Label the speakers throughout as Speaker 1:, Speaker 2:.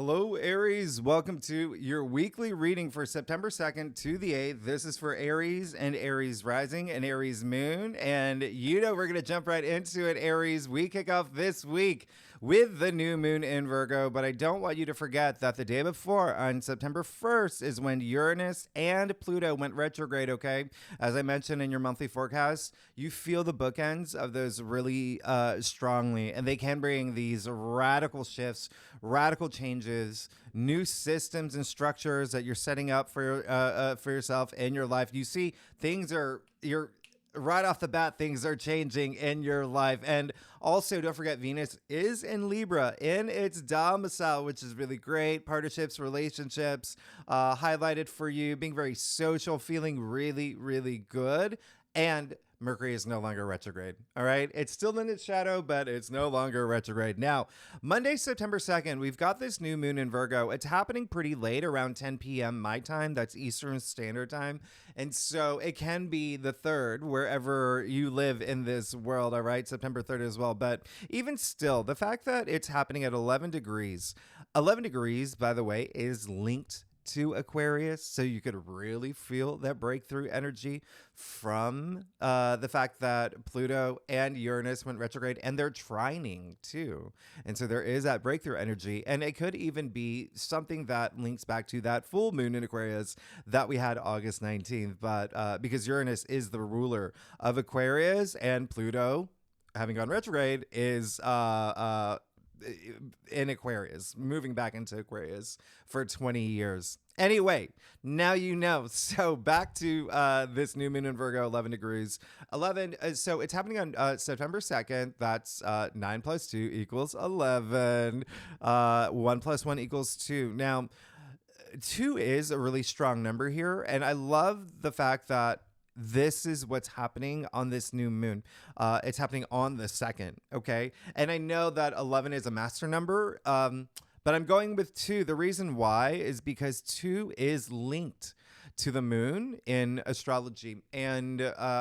Speaker 1: Hello, Aries. Welcome to your weekly reading for September 2nd to the 8th. This is for Aries and Aries rising and Aries moon. And we're going to jump right into it, Aries. We kick off this week with the new moon in Virgo. But I don't want you to forget that the day before, on September 1st, is when Uranus and Pluto went retrograde, okay? As I mentioned in your monthly forecast, you feel the bookends of those really strongly. And they can bring these radical shifts, radical changes, new systems and structures that you're setting up for yourself in your life. You see, you're right off the bat, things are changing in your life. And also, don't forget, Venus is in Libra in its domicile, which is really great. Partnerships, relationships, highlighted for you, being very social, feeling really, really good. And Mercury is no longer retrograde. All right. It's still in its shadow, but it's no longer retrograde. Now, Monday, September 2nd, we've got this new moon in Virgo. It's happening pretty late, around 10 p.m. my time. That's Eastern Standard Time. And so it can be the 3rd, wherever you live in this world. All right. September 3rd as well. But even still, the fact that it's happening at 11 degrees, by the way, is linked to Aquarius, so you could really feel that breakthrough energy from the fact that Pluto and Uranus went retrograde, and they're trining too. And so there is that breakthrough energy, and it could even be something that links back to that full moon in Aquarius that we had August 19th. But because Uranus is the ruler of Aquarius, and Pluto, having gone retrograde, is in Aquarius, moving back into Aquarius for 20 years. Anyway, now you know. So back to this new moon in Virgo, 11 degrees. 11, so it's happening on September 2nd. That's 9 plus 2 equals 11. 1 plus 1 equals 2. Now, 2 is a really strong number here, and I love the fact that this is what's happening on this new moon. It's happening on the 2nd, okay? And I know that 11 is a master number, but I'm going with 2. The reason why is because 2 is linked to the moon in astrology, and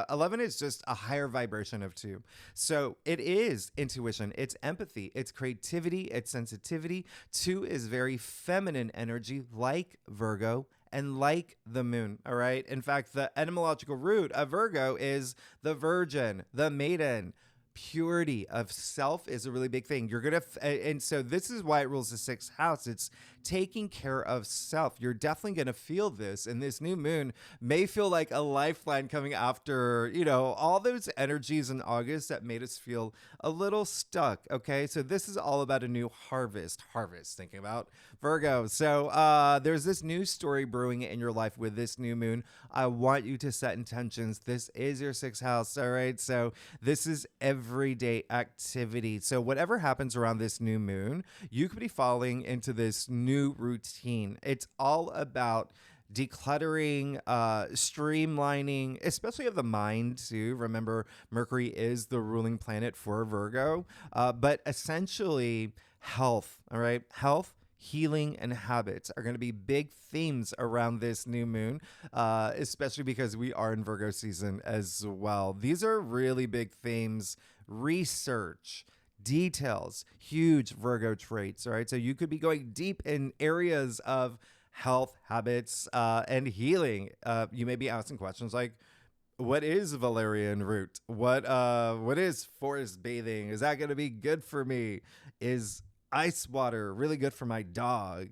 Speaker 1: 11 is just a higher vibration of 2. So it is intuition, it's empathy, it's creativity, it's sensitivity. 2 is very feminine energy, like Virgo and like the moon, all right? In fact, the etymological root of Virgo is the virgin, the maiden. Purity of self is a really big thing. You're going to, and so this is why it rules the 6th house. It's taking care of self. You're definitely going to feel this. And this new moon may feel like a lifeline coming after, all those energies in August that made us feel a little stuck. Okay. So this is all about a new harvest, thinking about Virgo. So there's this new story brewing in your life with this new moon. I want you to set intentions. This is your 6th house. All right. So this is everyday activity. So whatever happens around this new moon, you could be falling into this new routine. It's all about decluttering, streamlining, especially of the mind too. Remember, Mercury is the ruling planet for Virgo, but essentially health, all right? Health, healing, and habits are going to be big themes around this new moon, especially because we are in Virgo season as well. These are really big themes. Research, details, huge Virgo traits, all right? So you could be going deep in areas of health, habits, and healing. You may be asking questions like, what is valerian root? What is forest bathing? Is that going to be good for me? Is ice water really good for my dog?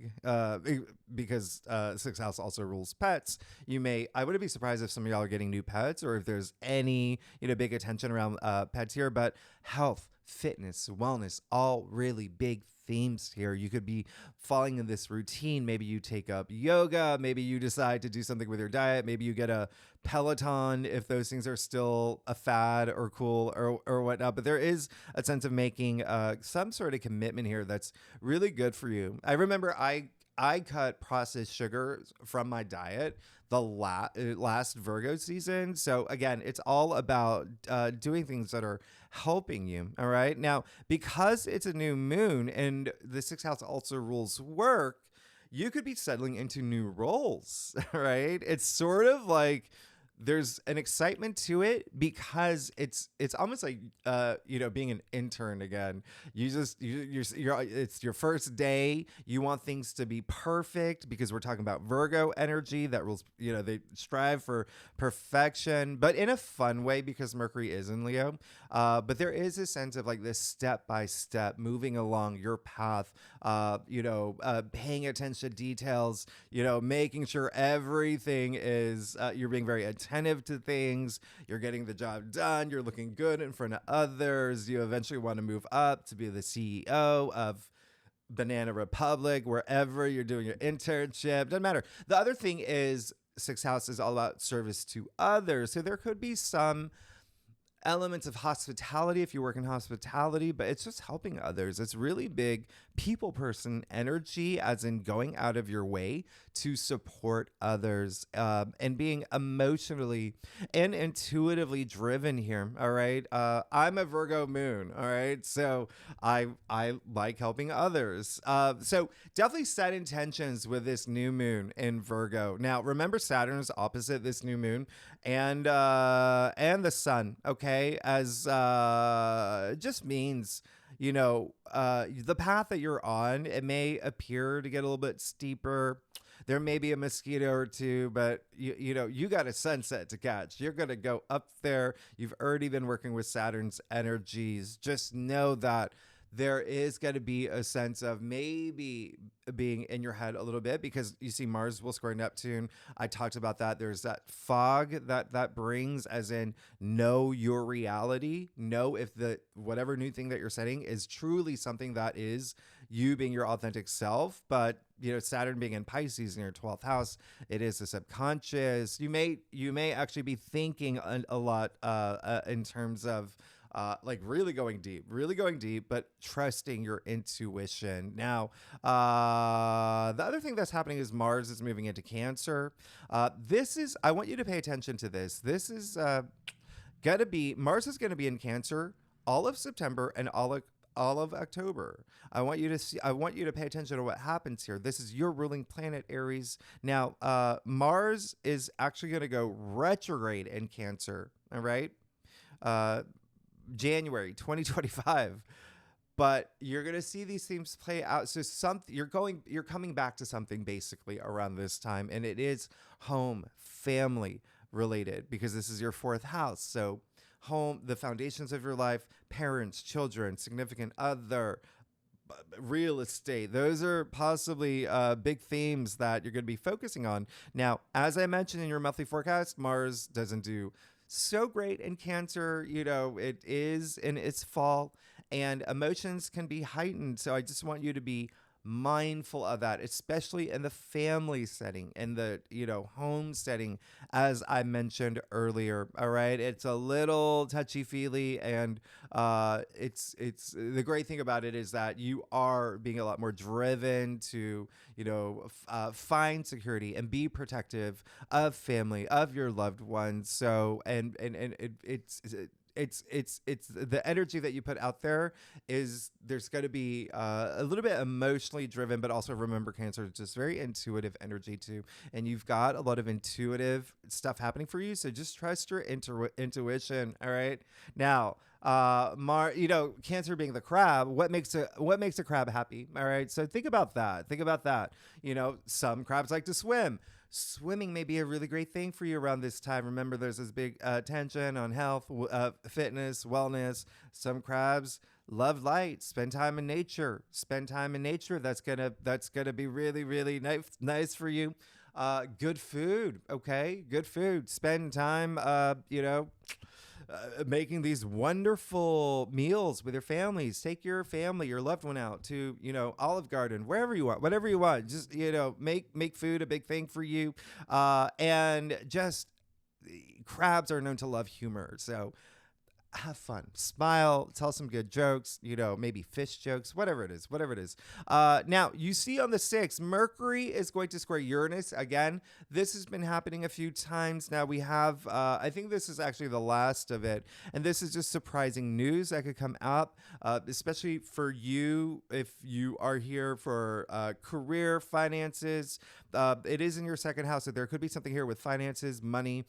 Speaker 1: Because 6th house also rules pets. I wouldn't be surprised if some of y'all are getting new pets, or if there's any big attention around pets here. But health, fitness, wellness, all really big themes here. You could be falling in this routine. Maybe you take up yoga. Maybe you decide to do something with your diet. Maybe you get a Peloton if those things are still a fad or cool or whatnot. But there is a sense of making some sort of commitment here that's really good for you. I remember I cut processed sugar from my diet the last Virgo season. So again, it's all about doing things that are helping you. All right. Now, because it's a new moon and the 6th house also rules work, you could be settling into new roles. Right. It's sort of like there's an excitement to it because it's almost like being an intern again. You're it's your first day. You want things to be perfect because we're talking about Virgo energy that will, they strive for perfection, but in a fun way because Mercury is in Leo. But there is a sense of like this step by step moving along your path, paying attention to details, making sure everything is, you're being very attentive to things, you're getting the job done, you're looking good in front of others. You eventually want to move up to be the CEO of Banana Republic, wherever you're doing your internship. Doesn't matter. The other thing is, sixth house is all about service to others. So there could be some elements of hospitality if you work in hospitality, but it's just helping others. It's really big people person energy, as in going out of your way to support others, and being emotionally and intuitively driven here. All right. I'm a Virgo moon. All right. So I like helping others. So definitely set intentions with this new moon in Virgo. Now remember, Saturn's opposite this new moon, and the sun. Okay, as it just means, the path that you're on, it may appear to get a little bit steeper. There may be a mosquito or two, but you got a sunset to catch. You're going to go up there. You've already been working with Saturn's energies. Just know that there is going to be a sense of maybe being in your head a little bit, because you see Mars will square Neptune. I talked about that. There's that fog that brings, as in, know your reality. Know if the whatever new thing that you're setting is truly something that is you being your authentic self. But Saturn being in Pisces in your 12th house, it is the subconscious. You may actually be thinking a lot in terms of like really going deep, but trusting your intuition. Now, the other thing that's happening is Mars is moving into Cancer. I want you to pay attention to this. This is Mars is going to be in Cancer all of September and all of October. I want you to pay attention to what happens here. This is your ruling planet, Aries. Now, Mars is actually going to go retrograde in Cancer. All right. January 2025, but you're going to see these themes play out. So you're coming back to something basically around this time, and it is home, family related, because this is your 4th house. So home, the foundations of your life, parents, children, significant other, real estate. Those are possibly big themes that you're going to be focusing on. Now, as I mentioned in your monthly forecast, Mars doesn't do so great in Cancer. It is in its fall, and emotions can be heightened. So I just want you to be mindful of that, especially in the family setting, in the home setting, as I mentioned earlier. All right, it's a little touchy feely, and it's the great thing about it is that you are being a lot more driven to find security and be protective of family, of your loved ones. So it's the energy that you put out there is, there's going to be a little bit emotionally driven, but also remember, Cancer is just very intuitive energy too, and you've got a lot of intuitive stuff happening for you. So just trust your intuition. All right. Now, Cancer being the crab, what makes a crab happy? All right. So think about that. Some crabs like to swim. Swimming may be a really great thing for you around this time. Remember, there's this big attention on health, fitness, wellness. Some crabs love light. Spend time in nature. That's gonna be really, really nice for you. Good food. Okay, good food. Spend time. Making these wonderful meals with your families. Take your family, your loved one out to, Olive Garden, wherever you want, whatever you want. Just, make food a big thing for you. And just, crabs are known to love humor. So have fun, smile, tell some good jokes, maybe fish jokes, whatever it is, whatever it is. Now, you see on the 6th, Mercury is going to square Uranus again. This has been happening a few times now. We have, I think this is actually the last of it. And this is just surprising news that could come up, especially for you if you are here for career, finances. It is in your second house, so there could be something here with finances, money.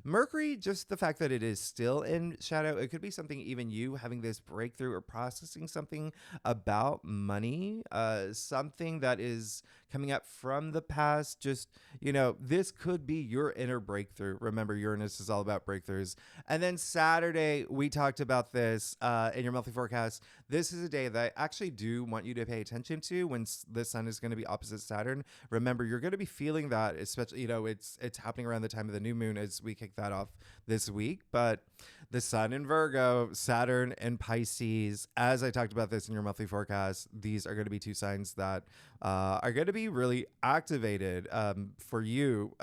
Speaker 1: Mercury, just the fact that it is still in shadow, it could be something even you having this breakthrough or processing something about money, something that is coming up from the past. Just, this could be your inner breakthrough. Remember, Uranus is all about breakthroughs. And then Saturday, we talked about this in your monthly forecast. This is a day that I actually do want you to pay attention to when the sun is going to be opposite Saturn. Remember, you're going to be feeling that, especially, it's happening around the time of the new moon as we kick that off this week. But the sun in Virgo, Saturn and Pisces, as I talked about this in your monthly forecast, these are going to be two signs that are going to be really activated for you.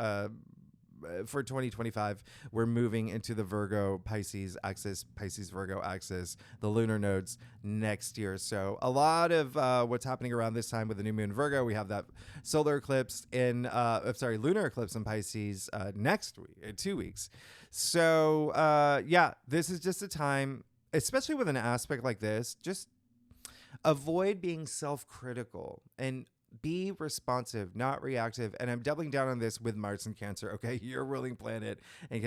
Speaker 1: For 2025, we're moving into the Virgo Pisces axis, Pisces Virgo axis, the lunar nodes next year. So a lot of what's happening around this time with the new moon Virgo, we have that solar eclipse lunar eclipse in Pisces next week, in 2 weeks. So this is just a time, especially with an aspect like this, just avoid being self-critical and be responsive, not reactive. And I'm doubling down on this with Mars and Cancer. Okay, your ruling planet and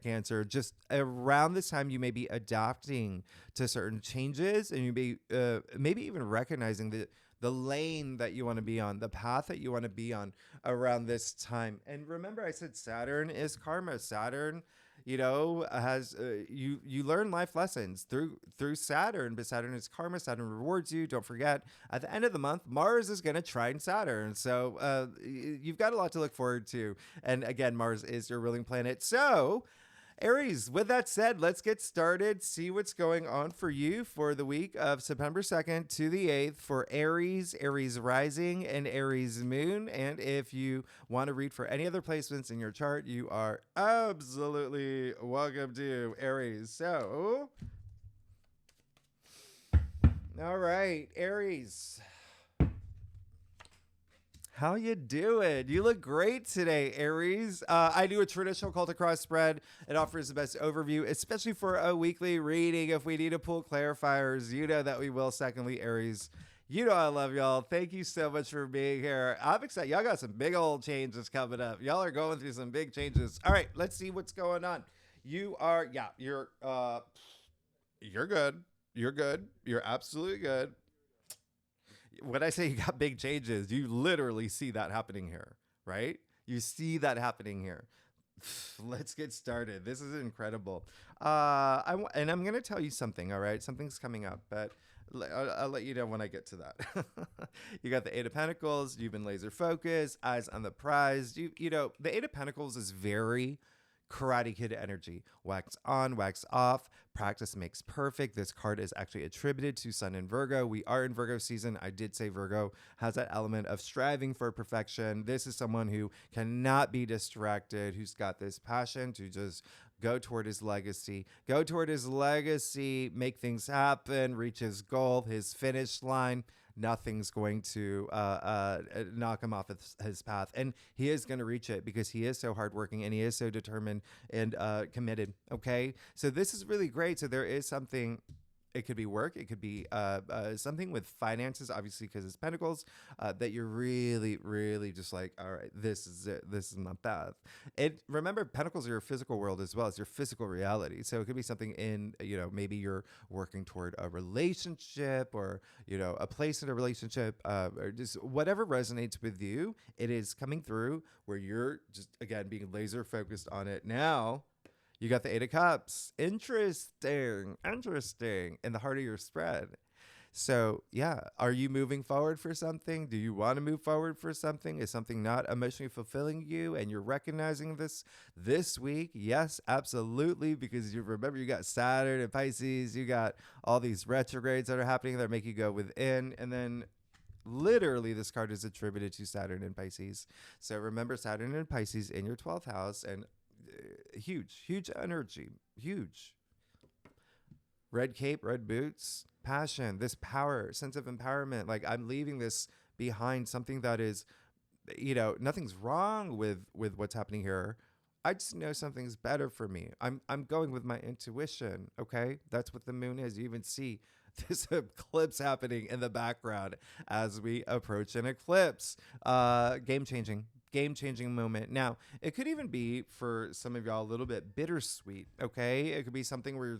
Speaker 1: Cancer. Just around this time, you may be adapting to certain changes, and you may maybe even recognizing the lane that you want to be on, the path that you want to be on around this time. And remember, I said Saturn is karma. Saturn, has you learn life lessons through Saturn, but Saturn is karma. Saturn rewards you. Don't forget, at the end of the month, Mars is going to trine Saturn. So you've got a lot to look forward to. And again, Mars is your ruling planet. So Aries, with that said, let's get started. See what's going on for you for the week of September 2nd to the 8th for Aries, Aries rising, and Aries moon. And if you want to read for any other placements in your chart, you are absolutely welcome to Aries. So, all right, Aries. How you doing? You look great today, Aries. I do a traditional cult across spread. It offers the best overview, especially for a weekly reading. If we need to pull clarifiers, you know that we will. Secondly, Aries, you know I love y'all. Thank you so much for being here. I'm excited. Y'all got some big old changes coming up. Y'all are going through some big changes. All right, let's see what's going on. You're good. You're good. You're absolutely good. When I say you got big changes, you literally see that happening here, right? You see that happening here. Let's get started. This is incredible. And I'm going to tell you something, all right? Something's coming up, but I'll let you know when I get to that. You got the Eight of Pentacles. You've been laser focused, eyes on the prize. The Eight of Pentacles is very Karate Kid energy. Wax on, wax off. Practice makes perfect. This card is actually attributed to Sun in Virgo. We are in Virgo season. I did say Virgo has that element of striving for perfection. This is someone who cannot be distracted, who's got this passion to just go toward his legacy, make things happen, reach his goal, his finish line. Nothing's going to knock him off his path. And he is going to reach it because he is so hardworking and he is so determined and committed. Okay. So this is really great. So there is something. It could be work. It could be something with finances, obviously, because it's Pentacles, that you're really, really just like, all right, this is it. This is my path. Remember, Pentacles are your physical world as well as your physical reality. So it could be something in, maybe you're working toward a relationship or, a place in a relationship or just whatever resonates with you. It is coming through where you're just, again, being laser focused on it now. You got the Eight of Cups. Interesting. In the heart of your spread. So, yeah. Are you moving forward for something? Do you want to move forward for something? Is something not emotionally fulfilling you and you're recognizing this week? Yes, absolutely. Because you remember you got Saturn and Pisces. You got all these retrogrades that are happening that make you go within. And then literally this card is attributed to Saturn and Pisces. So remember Saturn and Pisces in your 12th house and huge energy, huge. Red cape, red boots, passion, this power, sense of empowerment. Like I'm leaving this behind, something that is, nothing's wrong with what's happening here. I just know something's better for me. I'm going with my intuition. Okay, that's what the moon is. You even see this eclipse happening in the background as we approach an eclipse. Game changing moment. Now, it could even be for some of y'all a little bit bittersweet. Okay, it could be something where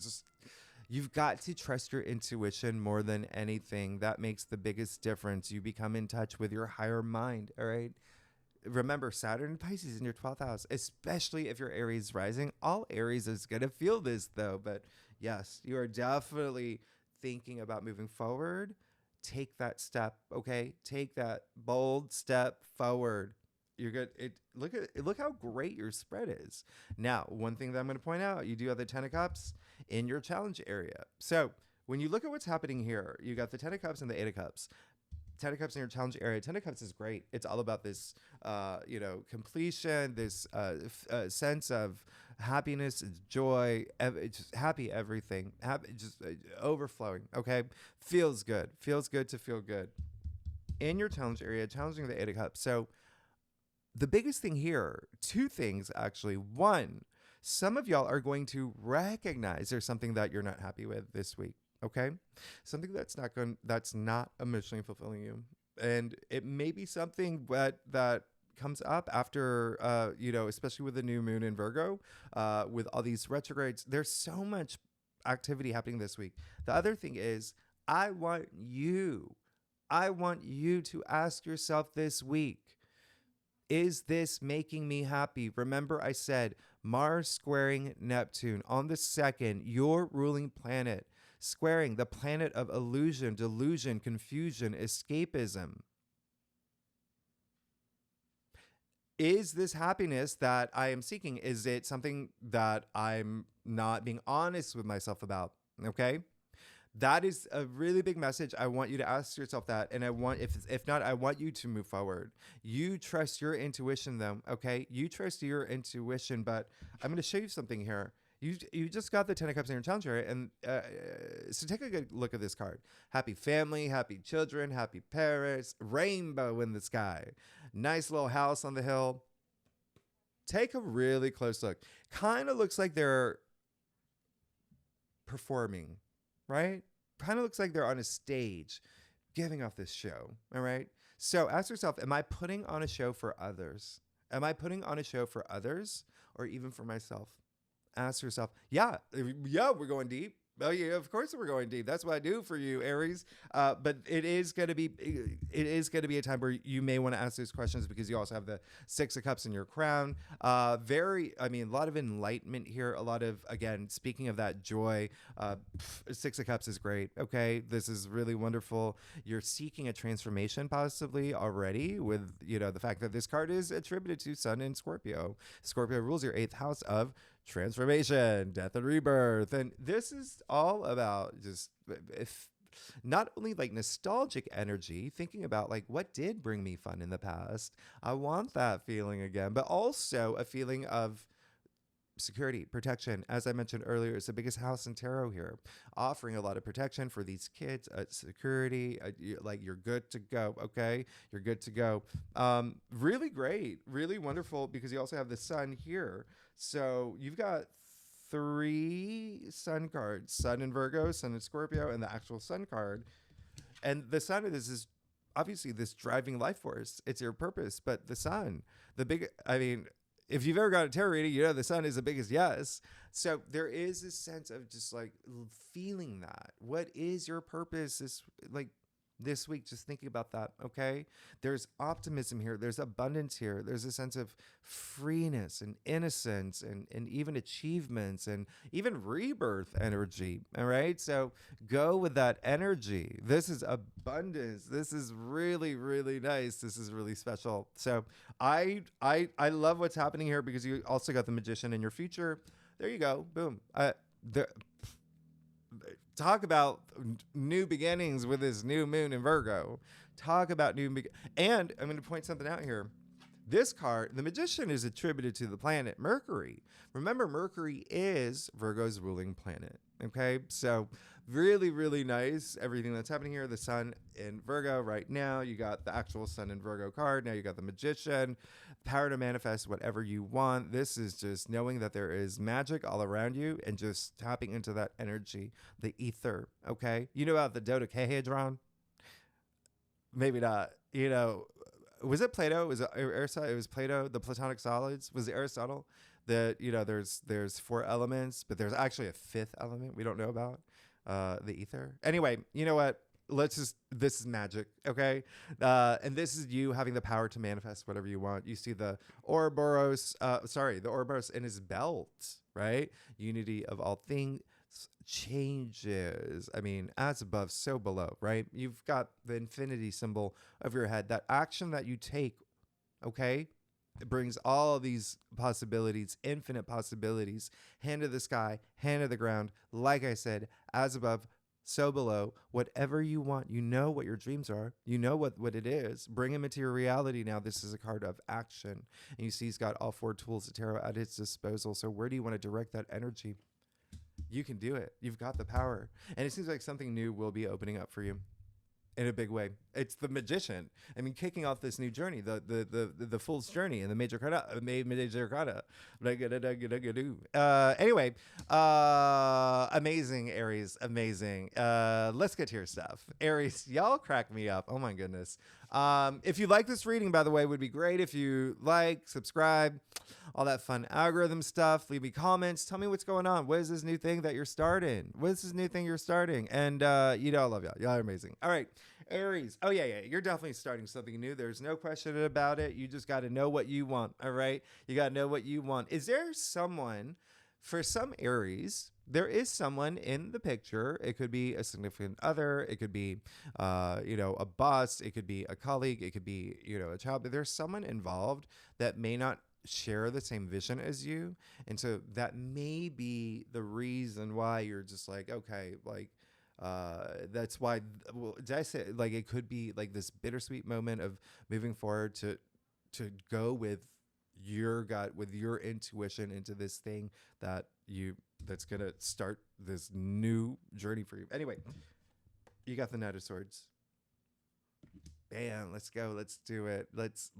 Speaker 1: you've got to trust your intuition more than anything. That makes the biggest difference. You become in touch with your higher mind. All right. Remember, Saturn and Pisces in your 12th house, especially if you're Aries rising. All Aries is going to feel this, though. But yes, you are definitely thinking about moving forward. Take that step, okay? Take that bold step forward. You're good. Look how great your spread is. Now, one thing that I'm going to point out, you do have the Ten of Cups in your challenge area. So when you look at what's happening here, you got the Ten of Cups and the Eight of Cups. Ten of Cups in your challenge area. Ten of Cups is great. It's all about this, completion, this sense of happiness, joy, just happy everything, happy, just overflowing. Okay, feels good. Feels good to feel good in your challenge area. Challenging the Eight of Cups. So the biggest thing here, two things actually. One, some of y'all are going to recognize there's something that you're not happy with this week. Okay, something that's not emotionally fulfilling you, and it may be something that comes up after, especially with the new moon in Virgo, with all these retrogrades. There's so much activity happening this week. The other thing is, I want you to ask yourself this week, is this making me happy? Remember, I said Mars squaring Neptune on the 2nd, your ruling planet, squaring the planet of illusion, delusion, confusion, escapism. Is this happiness that I am seeking? Is it something that I'm not being honest with myself about? Okay. That is a really big message. I want you to ask yourself that. And if not, I want you to move forward. You trust your intuition though. Okay. You trust your intuition, but I'm going to show you something here. You just got the Ten of Cups in your challenge area, and so take a good look at this card. Happy family, happy children, happy parents, rainbow in the sky, nice little house on the hill. Take a really close look. Kind of looks like they're performing, right? Kind of looks like they're on a stage giving off this show, all right? So ask yourself, am I putting on a show for others? Am I putting on a show for others or even for myself? Ask yourself, yeah, we're going deep. Oh yeah, of course we're going deep. That's what I do for you, Aries. But it is going to be a time where you may want to ask those questions, because you also have the Six of Cups in your crown. A lot of enlightenment here. A lot of, again, speaking of that joy, Six of Cups is great. Okay, this is really wonderful. You're seeking a transformation possibly already with, the fact that this card is attributed to Sun in Scorpio. Scorpio rules your 8th house of transformation, death and rebirth. And this is all about just, if not only like nostalgic energy, thinking about like what did bring me fun in the past. I want that feeling again, but also a feeling of security, protection. As I mentioned earlier, it's the biggest house in tarot here, offering a lot of protection for these kids, security, you're good to go. Okay. You're good to go. Really great, really wonderful, because you also have the sun here. So you've got 3 sun cards: Sun in Virgo, Sun in Scorpio, and the actual sun card. And the sun is obviously this driving life force. It's your purpose. But the sun, if you've ever got a tarot reading, the sun is the biggest yes. So there is this sense of just like feeling that. What is your purpose this week? Just thinking about that. Okay. There's optimism here. There's abundance here. There's a sense of freeness and innocence and even achievements and even rebirth energy. All right. So go with that energy. This is abundance. This is really, really nice. This is really special. So I love what's happening here, because you also got the Magician in your future. There you go. Boom. Talk about new beginnings with this new moon in Virgo. Talk about and I'm going to point something out here. This card, the Magician, is attributed to the planet Mercury. Remember, Mercury is Virgo's ruling planet. Okay, so really, really nice. Everything that's happening here. The Sun in Virgo right now. You got the actual Sun in Virgo card. Now you got the Magician. Power to manifest whatever you want. This is just knowing that there is magic all around you and just tapping into that energy, the ether. Okay, you know about the dodecahedron? Maybe not. You know, was it Plato? Was it Aristotle? It was Plato. The Platonic solids. Was it Aristotle? That, you know, there's four elements, but there's actually a fifth element we don't know about, the ether. Anyway, you know what? This is magic, okay? And this is you having the power to manifest whatever you want. You see the the Ouroboros in his belt, right? Unity of all things changes. I mean, as above, so below, right? You've got the infinity symbol of your head. That action that you take, okay? It brings all these possibilities, infinite possibilities, hand to the sky, hand to the ground. Like I said, as above, so below. Whatever you want, you know what your dreams are. You know what it is. Bring them into your reality now. This is a card of action. And you see he's got all four tools of tarot at his disposal. So where do you want to direct that energy? You can do it. You've got the power. And it seems like something new will be opening up for you in a big way. It's the Magician. I mean, kicking off this new journey, the Fool's journey and the major card, anyway, amazing, Aries, amazing. Let's get to your stuff. Aries, y'all crack me up. Oh my goodness. If you like this reading, by the way, it would be great if you like, subscribe, all that fun algorithm stuff. Leave me comments. Tell me what's going on. What is this new thing that you're starting? What is this new thing you're starting? And you know, I love y'all. Y'all are amazing. All right, Aries. Oh yeah. You're definitely starting something new. There's no question about it. You just got to know what you want. All right. You got to know what you want. Is there someone, for some Aries, there is someone in the picture. It could be a significant other. It could be, a boss. It could be a colleague. It could be, a child. But there's someone involved that may not share the same vision as you. And so that may be the reason why you're just like, okay, like, that's why, did I say, like, it could be like this bittersweet moment of moving forward to go with your gut, with your intuition into this thing that's gonna start this new journey for you. Anyway, you got the Knight of Swords. Bam, let's go. Let's do it. Let's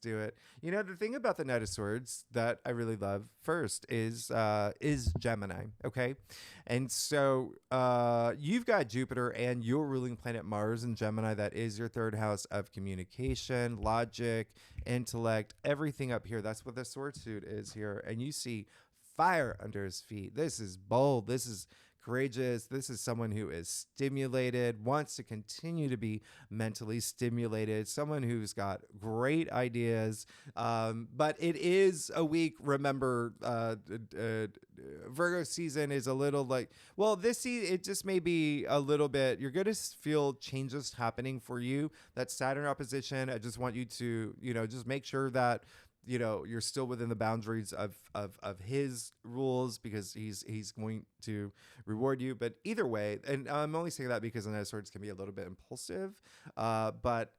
Speaker 1: do it. You know, the thing about the Knight of Swords that I really love first is Gemini. Okay. And so you've got Jupiter and your ruling planet Mars in Gemini. That is your third house of communication, logic, intellect, everything up here. That's what the sword suit is here. And you see fire under his feet. This is bold. This is courageous. This is someone who is stimulated, wants to continue to be mentally stimulated, someone who's got great ideas. But it is a week. Remember, Virgo season is a little like, well, this season, it just may be a little bit, you're going to feel changes happening for you. That Saturn opposition, I just want you to, just make sure that you're still within the boundaries of his rules, because he's going to reward you. But either way, and I'm only saying that because the Knight of Swords can be a little bit impulsive, but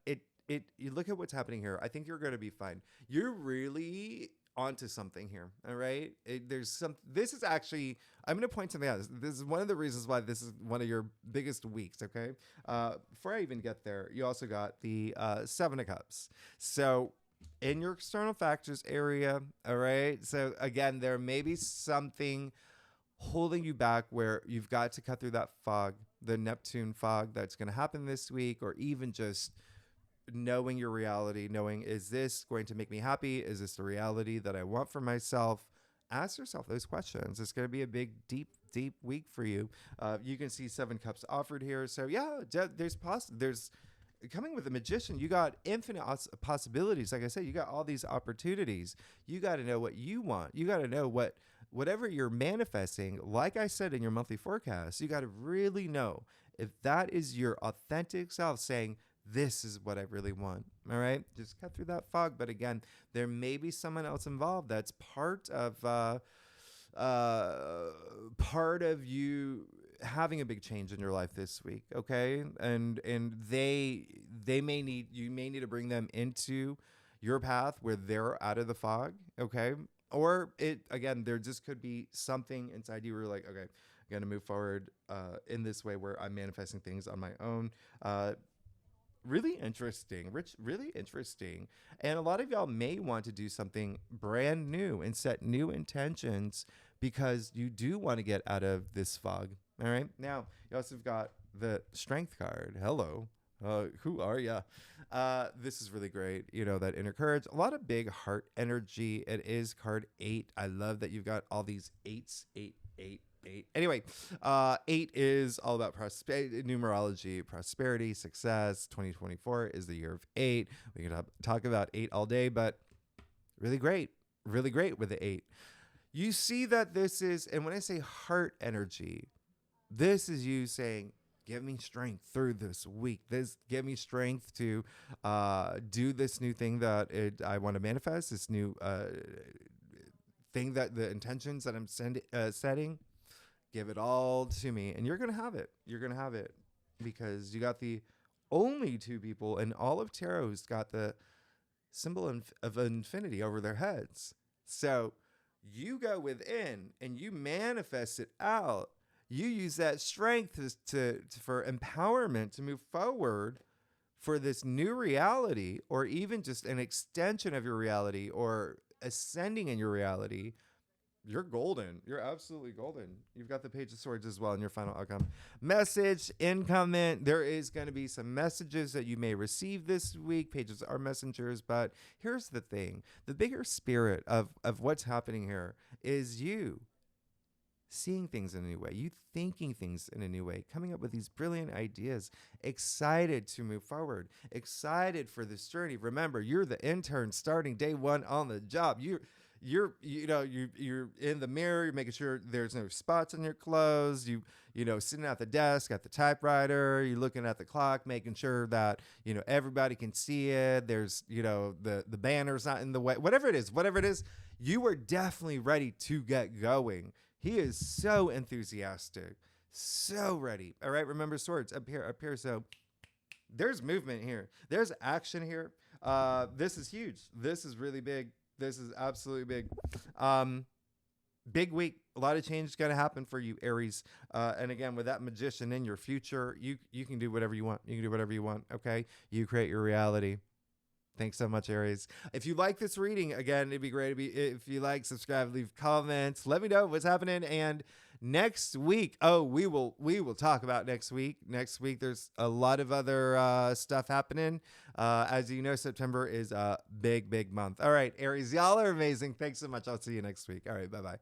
Speaker 1: you look at what's happening here. I think you're going to be fine. You're really onto something here. All right. This is actually, I'm going to point something out. This is one of the reasons why this is one of your biggest weeks. Okay. Before I even get there, you also got the Seven of Cups. So in your external factors area, all right? So again, there may be something holding you back where you've got to cut through that fog, the Neptune fog that's going to happen this week, or even just knowing your reality, knowing, is this going to make me happy? Is this the reality that I want for myself? Ask yourself those questions. It's going to be a big, deep week for you. You can see Seven Cups offered here. So yeah, there's coming with the Magician, you got infinite possibilities. Like I said, you got all these opportunities. You got to know what you want. You got to know whatever you're manifesting. Like I said in your monthly forecast, you got to really know if that is your authentic self saying, this is what I really want. All right. Just cut through that fog. But again, there may be someone else involved that's part of you having a big change in your life this week. Okay. And you may need to bring them into your path where they're out of the fog, okay? Or it again, there just could be something inside you where you're like, okay, I'm gonna move forward in this way where I'm manifesting things on my own. Really interesting, Rich, really interesting. And a lot of y'all may want to do something brand new and set new intentions because you do want to get out of this fog. All right. Now, you also have got the strength card. Hello. Who are ya? This is really great. You know, that inner courage, a lot of big heart energy. It is card 8. I love that you've got all these eights, 8. Anyway, 8 is all about numerology, prosperity, success. 2024 is the year of 8. We can talk about 8 all day, but really great with the 8. You see that this is, and when I say heart energy, this is you saying, give me strength through this week. This give me strength to do this new thing that I want to manifest. This new thing that the intentions that I'm setting. Give it all to me, and you're gonna have it. You're gonna have it because you got the only 2 people in all of tarot who's got the symbol of infinity over their heads. So you go within and you manifest it out. You use that strength for empowerment to move forward for this new reality, or even just an extension of your reality or ascending in your reality. You're golden. You're absolutely golden. You've got the Page of Swords as well in your final outcome. Message, incoming. There is going to be some messages that you may receive this week. Pages are messengers, but here's the thing. The bigger spirit of what's happening here is you seeing things in a new way, you thinking things in a new way, coming up with these brilliant ideas, excited to move forward, excited for this journey. Remember, you're the intern starting day 1 on the job. You're in the mirror, you're making sure there's no spots on your clothes. Sitting at the desk, at the typewriter, you're looking at the clock, making sure that, everybody can see it. There's, the banner's not in the way, whatever it is, you are definitely ready to get going. He is so enthusiastic, so ready. All right. Remember, swords up here. So there's movement here. There's action here. This is huge. This is really big. This is absolutely big. Big week. A lot of change is going to happen for you, Aries. And again, with that magician in your future, you can do whatever you want. You can do whatever you want. Okay. You create your reality. Thanks so much, Aries. If you like this reading, again, it'd be great if you like, subscribe, leave comments. Let me know what's happening. And next week, we will talk about next week. Next week, there's a lot of other stuff happening. As you know, September is a big month. All right, Aries, y'all are amazing. Thanks so much. I'll see you next week. All right, bye-bye.